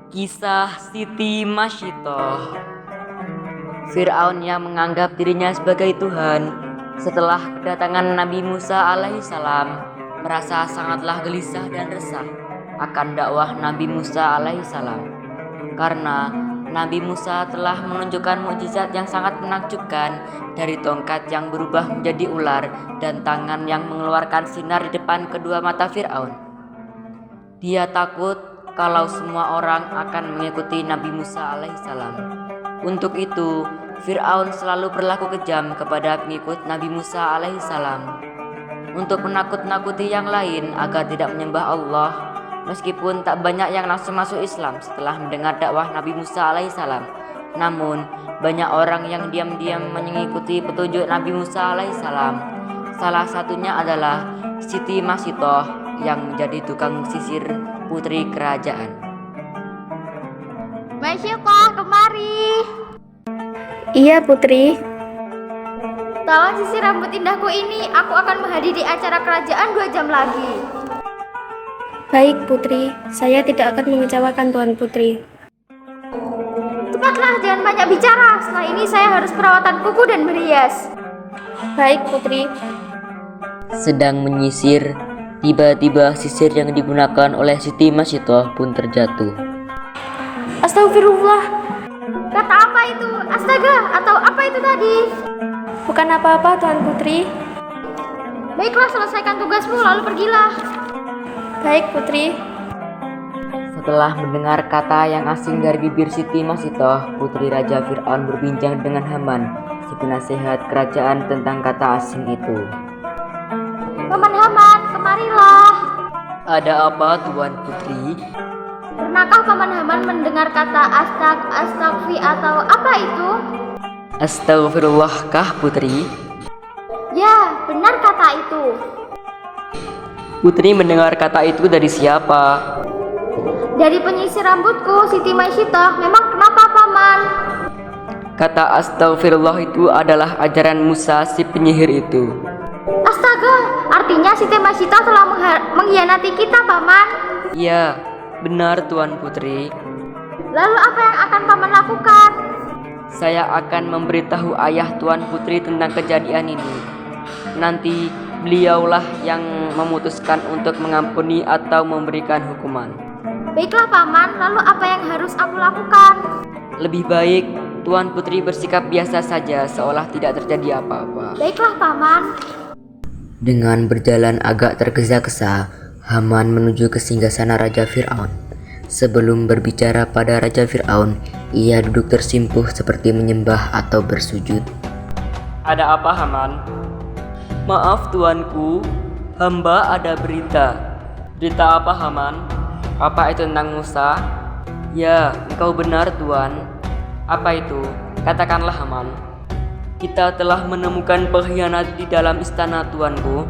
Kisah Siti Masitoh. Fir'aun yang menganggap dirinya sebagai Tuhan setelah kedatangan Nabi Musa alaihissalam merasa sangatlah gelisah dan resah akan dakwah Nabi Musa alaihissalam, karena Nabi Musa telah menunjukkan mukjizat yang sangat menakjubkan, dari tongkat yang berubah menjadi ular dan tangan yang mengeluarkan sinar di depan kedua mata Fir'aun. Dia takut kalau semua orang akan mengikuti Nabi Musa alaihissalam. Untuk itu, Fir'aun selalu berlaku kejam kepada pengikut Nabi Musa alaihissalam untuk menakut-nakuti yang lain agar tidak menyembah Allah. Meskipun tak banyak yang langsung masuk Islam setelah mendengar dakwah Nabi Musa alaihissalam, namun banyak orang yang diam-diam mengikuti petunjuk Nabi Musa alaihissalam. Salah satunya adalah Siti Masitoh yang menjadi tukang sisir putri kerajaan. Masitoh, kemari. Iya, Putri. Tolong sisir rambut indahku ini. Aku akan menghadiri acara kerajaan 2 jam lagi. Baik, Putri. Saya tidak akan mengecewakan Tuan Putri. Cepatlah, jangan banyak bicara. Setelah ini saya harus perawatan kuku dan berhias. Baik, Putri. Sedang menyisir, tiba-tiba sisir yang digunakan oleh Siti Masitoh pun terjatuh. Astagfirullah. Kata apa itu? Astaga, atau apa itu tadi? Bukan apa-apa, Tuan Putri. Baiklah, selesaikan tugasmu lalu pergilah. Baik, Putri. Setelah mendengar kata yang asing dari bibir Siti Masitoh, Putri Raja Fir'aun berbincang dengan Haman, si penasehat kerajaan, tentang kata asing itu. Paman Haman, kemarilah. Ada apa, Tuan Putri? Pernahkah Paman Haman mendengar kata astagfi atau apa itu? Astagfirullahkah, Putri? Ya, benar kata itu. Putri mendengar kata itu dari siapa? Dari penyisir rambutku, Siti Masitoh. Memang kenapa, Paman? Kata astagfirullah itu adalah ajaran Musa si penyihir itu. Astaga, artinya Siti Masitoh telah mengkhianati kita, Paman. Iya, benar, Tuan Putri. Lalu apa yang akan Paman lakukan? Saya akan memberitahu ayah Tuan Putri tentang kejadian ini. Nanti beliaulah yang memutuskan untuk mengampuni atau memberikan hukuman. Baiklah, Paman. Lalu apa yang harus aku lakukan? Lebih baik Tuan Putri bersikap biasa saja, seolah tidak terjadi apa-apa. Baiklah, Paman. Dengan berjalan agak tergesa-gesa, Haman menuju ke singgasana Raja Fir'aun. Sebelum berbicara pada Raja Fir'aun, ia duduk tersimpuh seperti menyembah atau bersujud. Ada apa, Haman? Maaf, tuanku, hamba ada berita. Berita apa, Haman? Apa itu tentang Musa? Ya, engkau benar, Tuan. Apa itu? Katakanlah, Haman. Kita telah menemukan pengkhianat di dalam istana, tuanku.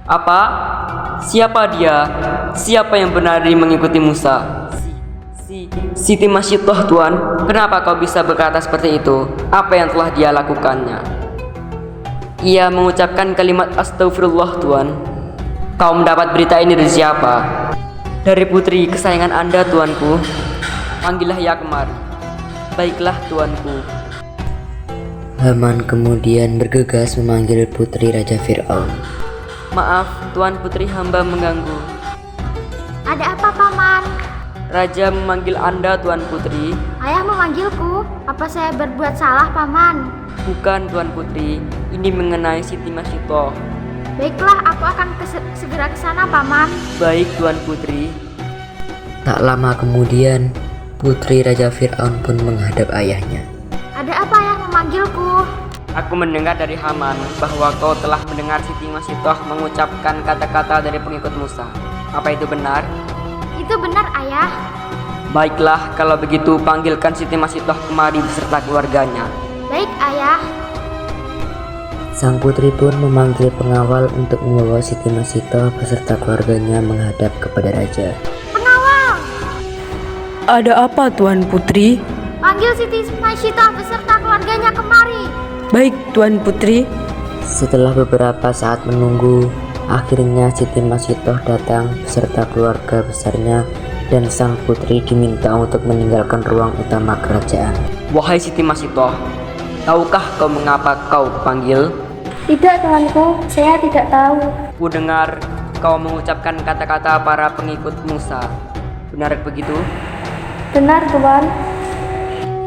Apa? Siapa dia? Siapa yang benar mengikuti Musa? Siti Masitoh, Tuan. Kenapa kau bisa berkata seperti itu? Apa yang telah dia lakukannya? Ia mengucapkan kalimat astagfirullah, Tuan. Kau mendapat berita ini dari siapa? Dari putri kesayangan Anda, tuanku. Panggillah ia kemari. Baiklah, tuanku. Haman kemudian bergegas memanggil putri Raja Fir'aun. Maaf, Tuan Putri, hamba mengganggu. Ada apa, Paman? Raja memanggil Anda, Tuan Putri. Ayah memanggilku. Apa saya berbuat salah, Paman? Bukan, Tuan Putri. Ini mengenai Siti Masitoh. Baiklah, aku akan segera ke sana, Paman. Baik, Tuan Putri. Tak lama kemudian, Putri Raja Fir'aun pun menghadap ayahnya. Ada apa ayah memanggilku? Aku mendengar dari Haman bahwa kau telah mendengar Siti Masitoh mengucapkan kata-kata dari pengikut Musa. Apa itu benar? Itu benar, ayah. Baiklah, kalau begitu panggilkan Siti Masitoh kemari beserta keluarganya. Baik, ayah. Sang putri pun memanggil pengawal untuk membawa Siti Masitoh beserta keluarganya menghadap kepada raja. Pengawal! Ada apa, Tuan Putri? Panggil Siti Masitoh beserta keluarganya kemari. Baik, Tuan Putri. Setelah beberapa saat menunggu, akhirnya Siti Masitoh datang beserta keluarga besarnya dan sang putri diminta untuk meninggalkan ruang utama kerajaan. Wahai Siti Masitoh, tahukah kau mengapa kau panggil? Tidak, tuanku, saya tidak tahu. Ku dengar kau mengucapkan kata-kata para pengikut Musa. Benar begitu? Benar, tuan.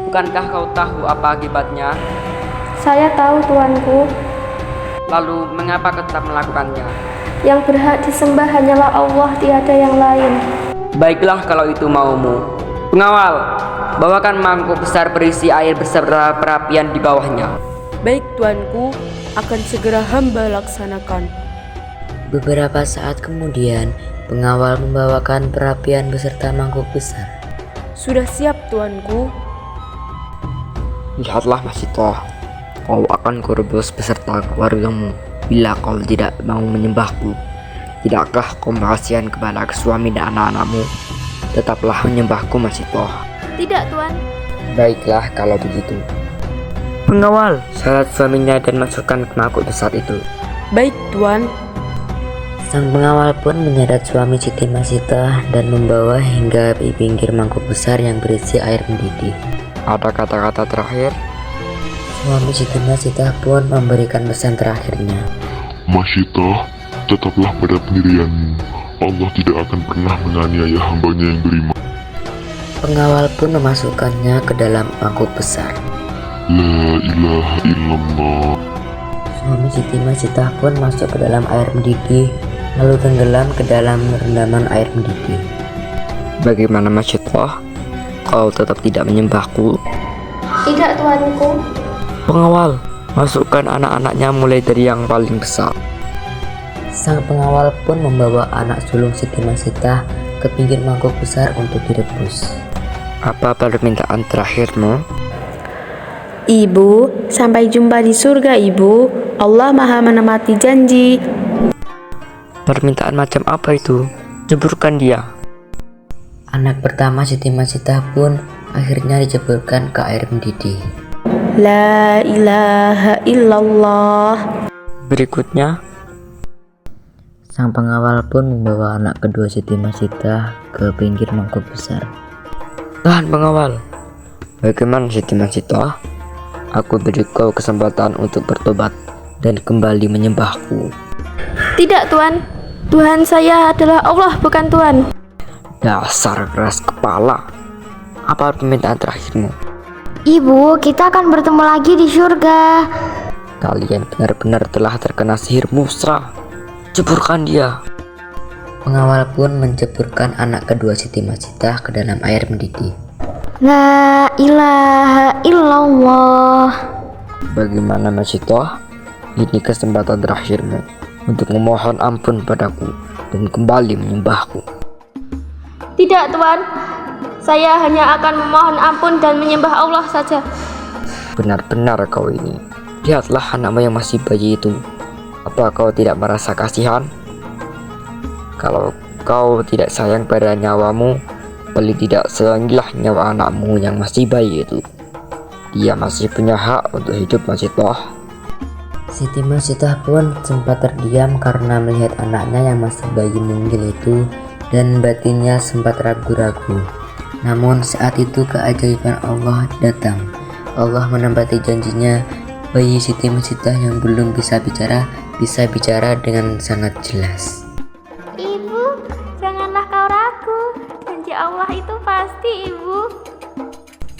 Bukankah kau tahu apa akibatnya? Saya tahu, tuanku. Lalu mengapa kau tetap melakukannya? Yang berhak disembah hanyalah Allah, tiada yang lain. Baiklah kalau itu maumu. Pengawal, bawakan mangkuk besar berisi air beserta perapian di bawahnya. Baik tuanku, akan segera hamba laksanakan. Beberapa saat kemudian, pengawal membawakan perapian beserta mangkuk besar. Sudah siap tuanku. Lihatlah Masitoh, kau akan kurebus beserta keluargamu bila kau tidak mau menyembahku. Tidakkah kau kasihan kepada suami dan anak-anakmu? Tetaplah menyembahku Masitoh. Tidak, Tuan. Baiklah kalau begitu. Pengawal, syarat suaminya dan masukkan ke mangkuk besar itu. Baik tuan. Sang pengawal pun menyeret suami Siti Masitoh dan membawa hingga di pinggir mangkuk besar yang berisi air mendidih. Ada kata-kata terakhir. Suami Siti Masitoh pun memberikan pesan terakhirnya. Masitoh, tetaplah pada pendirianmu. Allah tidak akan pernah menganiaya hambanya yang beriman. Pengawal pun memasukkannya ke dalam mangkuk besar. La ilaha illallah. Suami Siti Masitoh pun masuk ke dalam air mendidih, lalu tenggelam ke dalam rendaman air mendidih. Bagaimana Masitoh? Kau tetap tidak menyembahku? Tidak, tuanku. Pengawal, masukkan anak-anaknya mulai dari yang paling besar. Sang pengawal pun membawa anak sulung Siti Masitoh ke pinggir mangkuk besar untuk direbus. Apa permintaan terakhirmu? Ibu, sampai jumpa di surga, Ibu. Allah Maha menepati janji. Permintaan macam apa itu? Jeburkan dia. Anak pertama Siti Masitoh pun akhirnya dijeburkan ke air mendidih. La ilaha illallah. Berikutnya, sang pengawal pun membawa anak kedua Siti Masitoh ke pinggir mangkuk besar. Tahan pengawal. Bagaimana Siti Masitoh? Aku beri kau kesempatan untuk bertobat dan kembali menyembahku. Tidak, Tuan. Tuhan saya adalah Allah, bukan Tuhan. Dasar keras kepala. Apa permintaan terakhirmu? Ibu, kita akan bertemu lagi di surga. Kalian benar-benar telah terkena sihir musra. Jeburkan dia. Pengawal pun menjeburkan anak kedua Siti Masitoh ke dalam air mendidih. La ilaha illallah. Bagaimana Masitoh? Ini kesempatan terakhirmu untuk memohon ampun padaku dan kembali menyembahku. Tidak, Tuan. Saya hanya akan memohon ampun dan menyembah Allah saja. Benar-benar kau ini. Lihatlah anakmu yang masih bayi itu. Apa kau tidak merasa kasihan? Kalau kau tidak sayang pada nyawamu, paling tidak sayangilah nyawa anakmu yang masih bayi itu. Dia masih punya hak untuk hidup Masitoh. Siti Masitoh pun sempat terdiam karena melihat anaknya yang masih bayi mungil itu, dan batinnya sempat ragu-ragu. Namun saat itu keajaiban Allah datang. Allah menepati janjinya. Bayi Siti Masitoh yang belum bisa bicara dengan sangat jelas. Ibu, janganlah kau ragu. Janji Allah itu pasti, Ibu.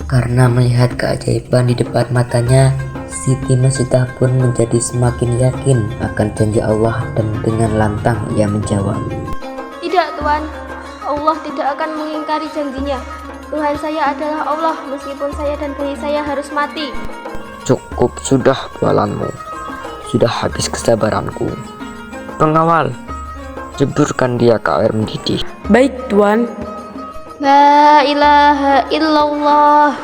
Karena melihat keajaiban di depan matanya, Siti Masitoh pun menjadi semakin yakin akan janji Allah, dan dengan lantang ia menjawab. Tidak, Tuan. Allah tidak akan mengingkari janjinya. Tuhan saya adalah Allah, meskipun saya dan bayi saya harus mati. Cukup sudah bualanmu. Sudah habis kesabaranku. Pengawal, jeburkan dia ke air mendidih. Baik tuan. La ilaha illallah.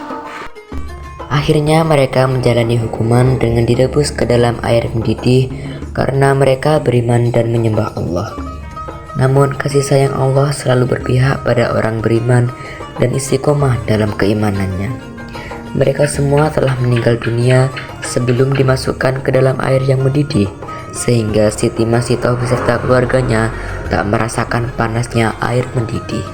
Akhirnya mereka menjalani hukuman dengan direbus ke dalam air mendidih karena mereka beriman dan menyembah Allah. Namun kasih sayang Allah selalu berpihak pada orang beriman dan istiqomah dalam keimanannya. Mereka semua telah meninggal dunia sebelum dimasukkan ke dalam air yang mendidih, sehingga Siti Masitoh beserta keluarganya tak merasakan panasnya air mendidih.